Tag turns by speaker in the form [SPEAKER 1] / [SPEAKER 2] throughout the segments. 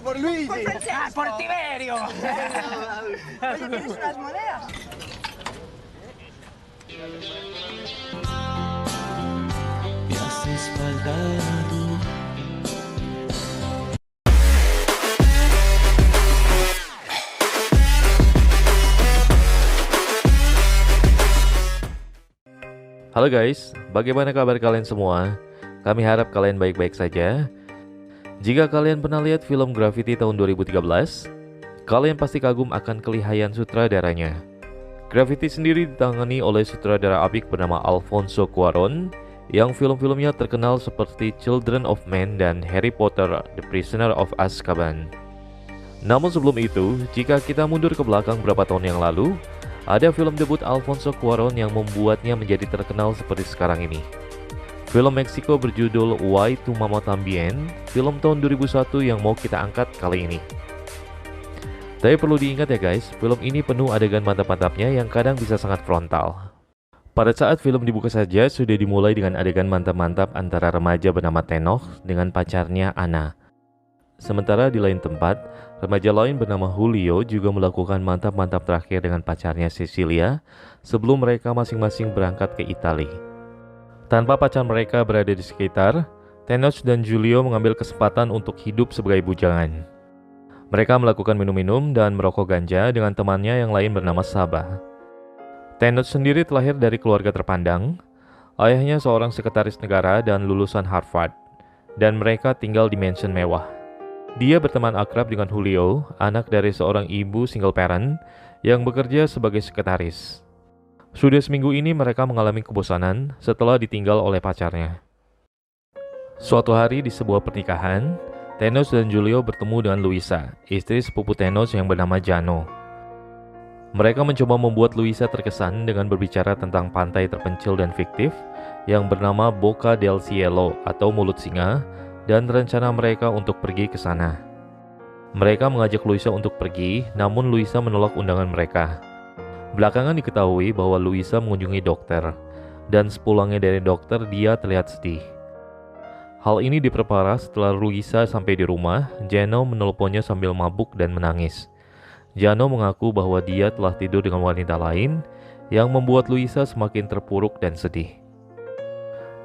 [SPEAKER 1] por Luigi.
[SPEAKER 2] Por Tiberio.
[SPEAKER 3] Oye, ¿tienes unas monedas?
[SPEAKER 4] Me haces falta tú.
[SPEAKER 5] Halo guys, bagaimana kabar kalian semua? Kami harap kalian baik-baik saja. Jika kalian pernah lihat film Gravity tahun 2013, kalian pasti kagum akan kelihayan sutradaranya. Gravity sendiri ditangani oleh sutradara apik bernama Alfonso Cuarón, yang film-filmnya terkenal seperti Children of Men dan Harry Potter: The Prisoner of Azkaban. Namun sebelum itu, jika kita mundur ke belakang beberapa tahun yang lalu, ada film debut Alfonso Cuarón yang membuatnya menjadi terkenal seperti sekarang ini. Film Meksiko berjudul Why Tu Mama Tambien, film tahun 2001 yang mau kita angkat kali ini. Tapi perlu diingat ya guys, film ini penuh adegan mantap-mantapnya yang kadang bisa sangat frontal. Pada saat film dibuka saja, sudah dimulai dengan adegan mantap-mantap antara remaja bernama Tenoch dengan pacarnya Ana. Sementara di lain tempat, remaja lain bernama Julio juga melakukan mantap-mantap terakhir dengan pacarnya Cecilia sebelum mereka masing-masing berangkat ke Italia. Tanpa pacar mereka berada di sekitar, Tenoch dan Julio mengambil kesempatan untuk hidup sebagai bujangan. Mereka melakukan minum-minum dan merokok ganja dengan temannya yang lain bernama Saba. Tenoch sendiri terlahir dari keluarga terpandang. Ayahnya seorang sekretaris negara dan lulusan Harvard, dan mereka tinggal di mansion mewah. Dia berteman akrab dengan Julio, anak dari seorang ibu single parent yang bekerja sebagai sekretaris. Sudah seminggu ini mereka mengalami kebosanan setelah ditinggal oleh pacarnya. Suatu hari di sebuah pernikahan, Tenoch dan Julio bertemu dengan Luisa, istri sepupu Tenoch yang bernama Jano. Mereka mencoba membuat Luisa terkesan dengan berbicara tentang pantai terpencil dan fiktif yang bernama Boca del Cielo atau Mulut Singa, dan rencana mereka untuk pergi ke sana. Mereka mengajak Luisa untuk pergi, namun Luisa menolak undangan mereka. Belakangan diketahui bahwa Luisa mengunjungi dokter, dan sepulangnya dari dokter dia terlihat sedih. Hal ini diperparah setelah Luisa sampai di rumah. Jano menelponnya sambil mabuk dan menangis. Jano mengaku bahwa dia telah tidur dengan wanita lain, yang membuat Luisa semakin terpuruk dan sedih.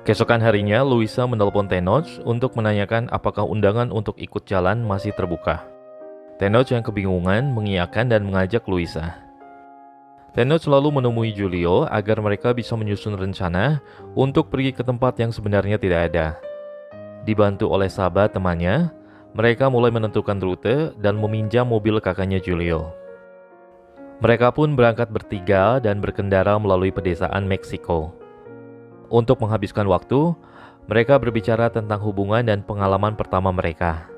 [SPEAKER 5] Keesokan harinya, Luisa menelpon Tenoch untuk menanyakan apakah undangan untuk ikut jalan masih terbuka. Tenoch yang kebingungan mengiyakan dan mengajak Luisa. Tenoch lalu menemui Julio agar mereka bisa menyusun rencana untuk pergi ke tempat yang sebenarnya tidak ada. Dibantu oleh Saba temannya, mereka mulai menentukan rute dan meminjam mobil kakaknya Julio. Mereka pun berangkat bertiga dan berkendara melalui pedesaan Meksiko. Untuk menghabiskan waktu, mereka berbicara tentang hubungan dan pengalaman pertama mereka.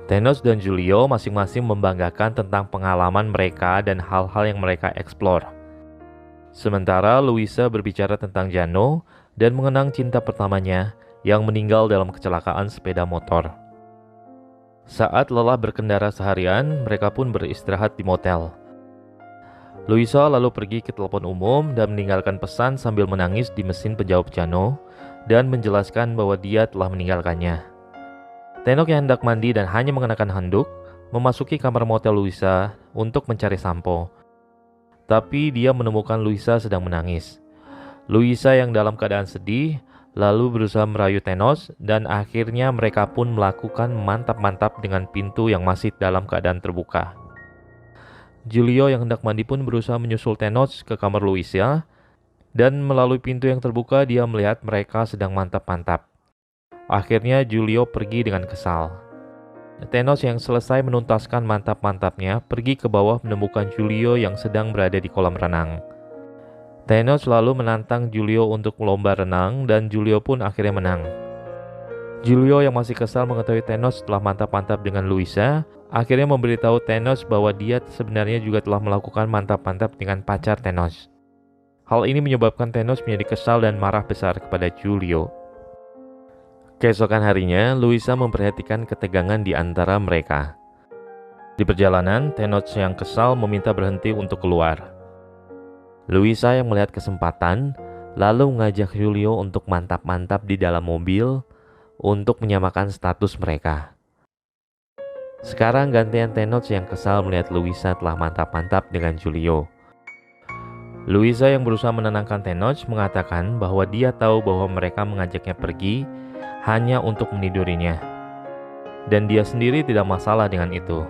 [SPEAKER 5] Tenoch dan Julio masing-masing membanggakan tentang pengalaman mereka dan hal-hal yang mereka eksplor. Sementara Luisa berbicara tentang Jano dan mengenang cinta pertamanya yang meninggal dalam kecelakaan sepeda motor. Saat lelah berkendara seharian, mereka pun beristirahat di motel. Luisa lalu pergi ke telepon umum dan meninggalkan pesan sambil menangis di mesin penjawab Jano dan menjelaskan bahwa dia telah meninggalkannya. Tenoch yang hendak mandi dan hanya mengenakan handuk memasuki kamar motel Luisa untuk mencari sampo. Tapi dia menemukan Luisa sedang menangis. Luisa yang dalam keadaan sedih lalu berusaha merayu Tenoch dan akhirnya mereka pun melakukan mantap-mantap dengan pintu yang masih dalam keadaan terbuka. Julio yang hendak mandi pun berusaha menyusul Tenoch ke kamar Luisa, dan melalui pintu yang terbuka dia melihat mereka sedang mantap-mantap. Akhirnya Julio pergi dengan kesal. Tenoch yang selesai menuntaskan mantap-mantapnya pergi ke bawah menemukan Julio yang sedang berada di kolam renang. Tenoch lalu menantang Julio untuk lomba renang dan Julio pun akhirnya menang. Julio yang masih kesal mengetahui Tenoch setelah mantap-mantap dengan Luisa, akhirnya memberitahu Tenoch bahwa dia sebenarnya juga telah melakukan mantap-mantap dengan pacar Tenoch. Hal ini menyebabkan Tenoch menjadi kesal dan marah besar kepada Julio. Keesokan harinya, Luisa memperhatikan ketegangan di antara mereka. Di perjalanan, Tenoch yang kesal meminta berhenti untuk keluar. Luisa yang melihat kesempatan, lalu mengajak Julio untuk mantap-mantap di dalam mobil untuk menyamakan status mereka. Sekarang gantian Tenoch yang kesal melihat Louisa telah mantap-mantap dengan Giulio. Louisa yang berusaha menenangkan Tenoch mengatakan bahwa dia tahu bahwa mereka mengajaknya pergi hanya untuk menidurinya. Dan dia sendiri tidak masalah dengan itu.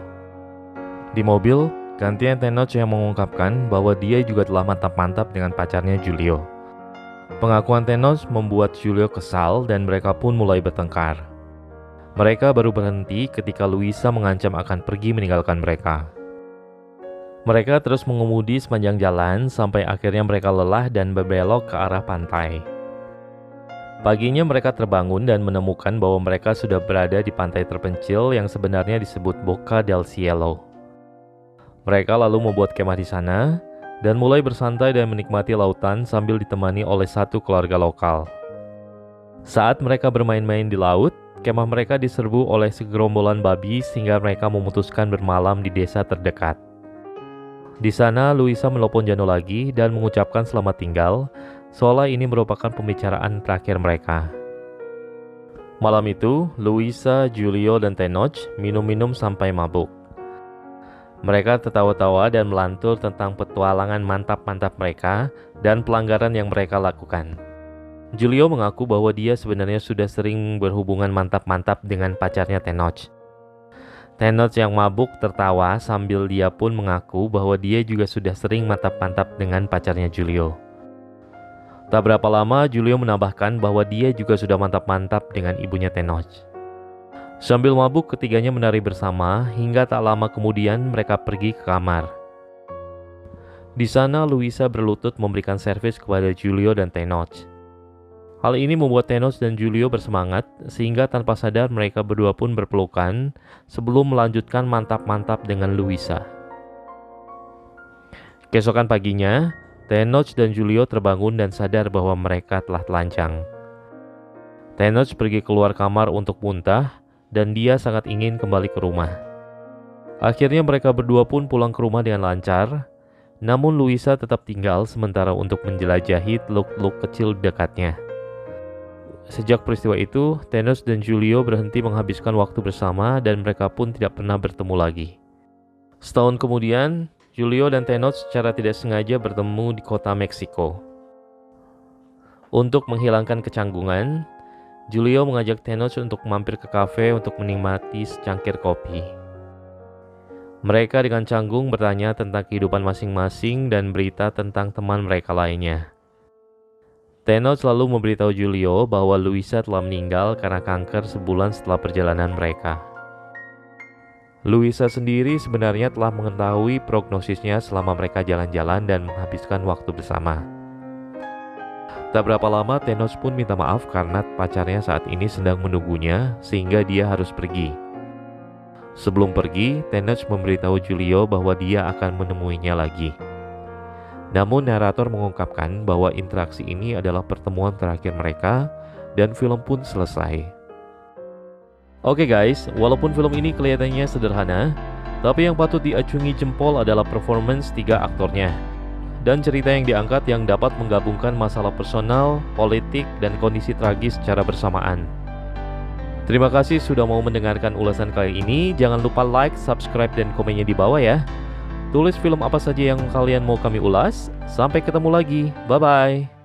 [SPEAKER 5] Di mobil, gantian Tenoch yang mengungkapkan bahwa dia juga telah mantap-mantap dengan pacarnya Giulio. Pengakuan Tenoch membuat Giulio kesal dan mereka pun mulai bertengkar. Mereka baru berhenti ketika Louisa mengancam akan pergi meninggalkan mereka. Mereka terus mengemudi sepanjang jalan sampai akhirnya mereka lelah dan berbelok ke arah pantai. Paginya mereka terbangun dan menemukan bahwa mereka sudah berada di pantai terpencil yang sebenarnya disebut Boca del Cielo. Mereka lalu membuat kemah di sana dan mulai bersantai dan menikmati lautan sambil ditemani oleh satu keluarga lokal. Saat mereka bermain-main di laut, kemah mereka diserbu oleh segerombolan babi sehingga mereka memutuskan bermalam di desa terdekat. Di sana, Louisa menelepon Jano lagi dan mengucapkan selamat tinggal, seolah ini merupakan pembicaraan terakhir mereka. Malam itu, Louisa, Giulio, dan Tenoch minum-minum sampai mabuk. Mereka tertawa-tawa dan melantur tentang petualangan mantap-mantap mereka dan pelanggaran yang mereka lakukan. Giulio mengaku bahwa dia sebenarnya sudah sering berhubungan mantap-mantap dengan pacarnya Tenoch. Tenoch yang mabuk tertawa sambil dia pun mengaku bahwa dia juga sudah sering mantap-mantap dengan pacarnya Giulio. Tak berapa lama, Giulio menambahkan bahwa dia juga sudah mantap-mantap dengan ibunya Tenoch. Sambil mabuk, ketiganya menari bersama hingga tak lama kemudian mereka pergi ke kamar. Di sana, Louisa berlutut memberikan servis kepada Giulio dan Tenoch. Hal ini membuat Tenoch dan Giulio bersemangat sehingga tanpa sadar mereka berdua pun berpelukan sebelum melanjutkan mantap-mantap dengan Louisa. Keesokan paginya, Tenoch dan Giulio terbangun dan sadar bahwa mereka telah telanjang. Tenoch pergi keluar kamar untuk muntah dan dia sangat ingin kembali ke rumah. Akhirnya mereka berdua pun pulang ke rumah dengan lancar, namun Louisa tetap tinggal sementara untuk menjelajahi teluk-teluk kecil dekatnya. Sejak peristiwa itu, Tenoch dan Giulio berhenti menghabiskan waktu bersama dan mereka pun tidak pernah bertemu lagi. Setahun kemudian, Giulio dan Tenoch secara tidak sengaja bertemu di kota Meksiko. Untuk menghilangkan kecanggungan, Giulio mengajak Tenoch untuk mampir ke kafe untuk menikmati secangkir kopi. Mereka dengan canggung bertanya tentang kehidupan masing-masing dan berita tentang teman mereka lainnya. Tenoch selalu memberitahu Giulio bahwa Louisa telah meninggal karena kanker sebulan setelah perjalanan mereka. Louisa sendiri sebenarnya telah mengetahui prognosisnya selama mereka jalan-jalan dan menghabiskan waktu bersama. Tak berapa lama Tenoch pun minta maaf karena pacarnya saat ini sedang menunggunya sehingga dia harus pergi. Sebelum pergi, Tenoch memberitahu Giulio bahwa dia akan menemuinya lagi. Namun narator mengungkapkan bahwa interaksi ini adalah pertemuan terakhir mereka dan film pun selesai. Oke guys, walaupun film ini kelihatannya sederhana, tapi yang patut diacungi jempol adalah performance 3 aktornya dan cerita yang diangkat yang dapat menggabungkan masalah personal, politik, dan kondisi tragis secara bersamaan. Terima kasih sudah mau mendengarkan ulasan kali ini. Jangan lupa like, subscribe, dan komennya di bawah ya. Tulis film apa saja yang kalian mau kami ulas. Sampai ketemu lagi. Bye-bye.